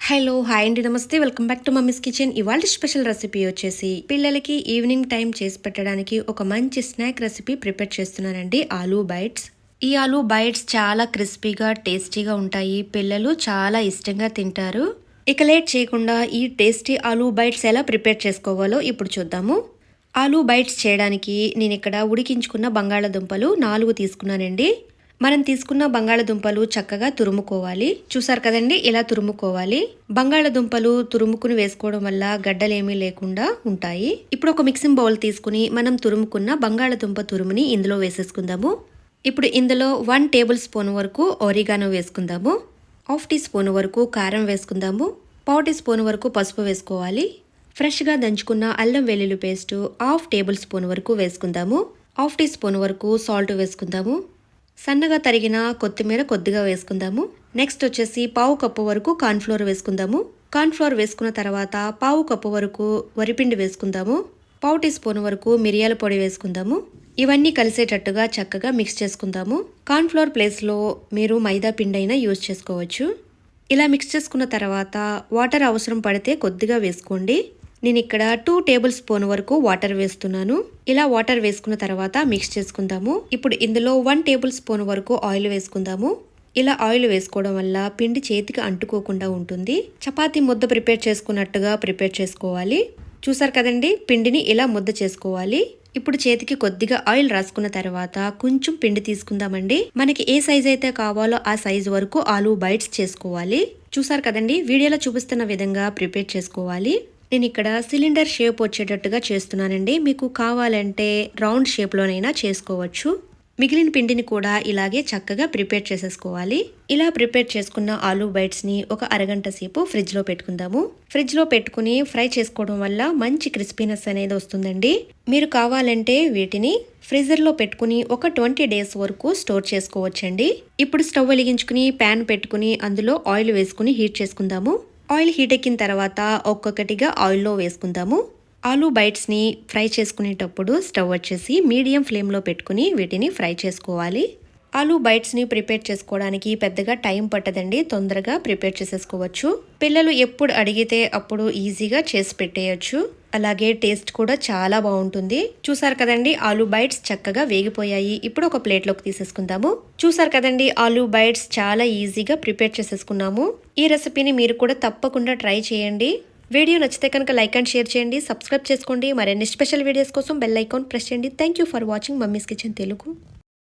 Hello hi అండి, నమస్తే. Welcome back to mummies kitchen. ఇవాళ స్పెషల్ రెసిపీ వచ్చేసి పిల్లలకి ఈవినింగ్ టైం చేసి పెట్టడానికి ఒక మంచి స్నాక్ రెసిపీ ప్రిపేర్ చేస్తున్నానండి. ఆలూ బైట్స్. ఈ ఆలూ బైట్స్ చాలా క్రిస్పీగా టేస్టీగా ఉంటాయి. పిల్లలు చాలా ఇష్టంగా తింటారు. ఇక లేట్ చేయకుండా ఈ టేస్టీ ఆలూ బైట్స్ ఎలా ప్రిపేర్ చేసుకోవాలో ఇప్పుడు చూద్దాము. ఆలూ బైట్స్ చేయడానికి నేను ఇక్కడ ఉడికించుకున్న బంగాళాదుంపలు 4 తీసుకున్నానండి. మనం తీసుకున్న బంగాళదుంపలు చక్కగా తురుముకోవాలి. చూసారు కదండి, ఇలా తురుముకోవాలి. బంగాళదుంపలు తురుముకుని వేసుకోవడం వల్ల గడ్డలేమీ లేకుండా ఉంటాయి. ఇప్పుడు ఒక మిక్సింగ్ బౌల్ తీసుకుని మనం తురుముకున్న బంగాళదుంప తురుముని ఇందులో వేసేసుకుందాము. ఇప్పుడు ఇందులో 1 టేబుల్ స్పూన్ వరకు ఒరిగానో వేసుకుందాము. 1/2 టీ స్పూన్ వరకు కారం వేసుకుందాము. 1/4 టీ స్పూన్ వరకు పసుపు వేసుకోవాలి. ఫ్రెష్గా దంచుకున్న అల్లం వెల్లుల్లి పేస్ట్ 1/2 టేబుల్ స్పూన్ వరకు వేసుకుందాము. 1/2 టీ స్పూన్ వరకు సాల్ట్ వేసుకుందాము. సన్నగా తరిగిన కొత్తిమీర కొద్దిగా వేసుకుందాము. నెక్స్ట్ వచ్చేసి 1/2 కప్పు వరకు కార్న్ఫ్లోర్ వేసుకుందాము. కార్న్ఫ్లోర్ వేసుకున్న తర్వాత 1/2 కప్పు వరకు వరిపిండి వేసుకుందాము. 1/2 టీ స్పూన్ వరకు మిరియాల పొడి వేసుకుందాము. ఇవన్నీ కలిసేటట్టుగా చక్కగా మిక్స్ చేసుకుందాము. కార్న్ఫ్లోర్ ప్లేస్లో మీరు మైదా పిండి అయినా యూజ్ చేసుకోవచ్చు. ఇలా మిక్స్ చేసుకున్న తర్వాత వాటర్ అవసరం పడితే కొద్దిగా వేసుకోండి. నేను ఇక్కడ 2 టేబుల్ స్పూన్ వరకు వాటర్ వేస్తున్నాను. ఇలా వాటర్ వేసుకున్న తర్వాత మిక్స్ చేసుకుందాము. ఇప్పుడు ఇందులో 1 టేబుల్ స్పూన్ వరకు ఆయిల్ వేసుకుందాము. ఇలా ఆయిల్ వేసుకోవడం వల్ల పిండి చేతికి అంటుకోకుండా ఉంటుంది. చపాతీ ముద్ద ప్రిపేర్ చేసుకున్నట్టుగా ప్రిపేర్ చేసుకోవాలి. చూసారు కదండి, పిండిని ఇలా ముద్ద చేసుకోవాలి. ఇప్పుడు చేతికి కొద్దిగా ఆయిల్ రాసుకున్న తర్వాత కొంచెం పిండి తీసుకుందామండి. మనకి ఏ సైజ్ అయితే కావాలో ఆ సైజ్ వరకు ఆలూ బైట్స్ చేసుకోవాలి. చూసారు కదండి, వీడియోలో చూపిస్తున్న విధంగా ప్రిపేర్ చేసుకోవాలి. నేను ఇక్కడ సిలిండర్ షేప్ వచ్చేటట్టుగా చేస్తున్నానండి. మీకు కావాలంటే రౌండ్ షేప్లోనైనా చేసుకోవచ్చు. మిగిలిన పిండిని కూడా ఇలాగే చక్కగా ప్రిపేర్ చేసేసుకోవాలి. ఇలా ప్రిపేర్ చేసుకున్న ఆలూ బైట్స్ని ఒక అరగంట సేపు ఫ్రిడ్జ్లో పెట్టుకుందాము. ఫ్రిడ్జ్లో పెట్టుకుని ఫ్రై చేసుకోవడం వల్ల మంచి క్రిస్పీనెస్ అనేది వస్తుందండి. మీరు కావాలంటే వీటిని ఫ్రీజర్లో పెట్టుకుని ఒక 20 డేస్ వరకు స్టోర్ చేసుకోవచ్చండి. ఇప్పుడు స్టవ్ వెలిగించుకుని ప్యాన్ పెట్టుకుని అందులో ఆయిల్ వేసుకుని హీట్ చేసుకుందాము. ఆయిల్ హీట్ ఎక్కిన తర్వాత ఒక్కొక్కటిగా ఆయిల్లో వేసుకుందాము. ఆలూ బైట్స్ని ఫ్రై చేసుకునేటప్పుడు స్టవ్ వచ్చేసి మీడియం ఫ్లేమ్లో పెట్టుకుని వీటిని ఫ్రై చేసుకోవాలి. ఆలూ బైట్స్ని ప్రిపేర్ చేసుకోవడానికి పెద్దగా టైం పట్టదండి, తొందరగా ప్రిపేర్ చేసేసుకోవచ్చు. పిల్లలు ఎప్పుడు అడిగితే అప్పుడు ఈజీగా చేసి పెట్టేయచ్చు. అలాగే టేస్ట్ కూడా చాలా బాగుంటుంది. చూసారు కదండి, ఆలూ బైట్స్ చక్కగా వేగిపోయాయి. ఇప్పుడు ఒక ప్లేట్లోకి తీసేసుకుందాము. చూసారు కదండి, ఆలూ బైట్స్ చాలా ఈజీగా ప్రిపేర్ చేసేసుకున్నాము. ఈ రెసిపీని మీరు కూడా తప్పకుండా ట్రై చేయండి. వీడియో నచ్చితే కనుక లైక్ అండ్ షేర్ చేయండి, సబ్స్క్రైబ్ చేసుకోండి. మరిన్ని స్పెషల్ వీడియోస్ కోసం బెల్ ఐకాన్ ప్రెస్ చేయండి. Thank you for watching mummies kitchen Telugu.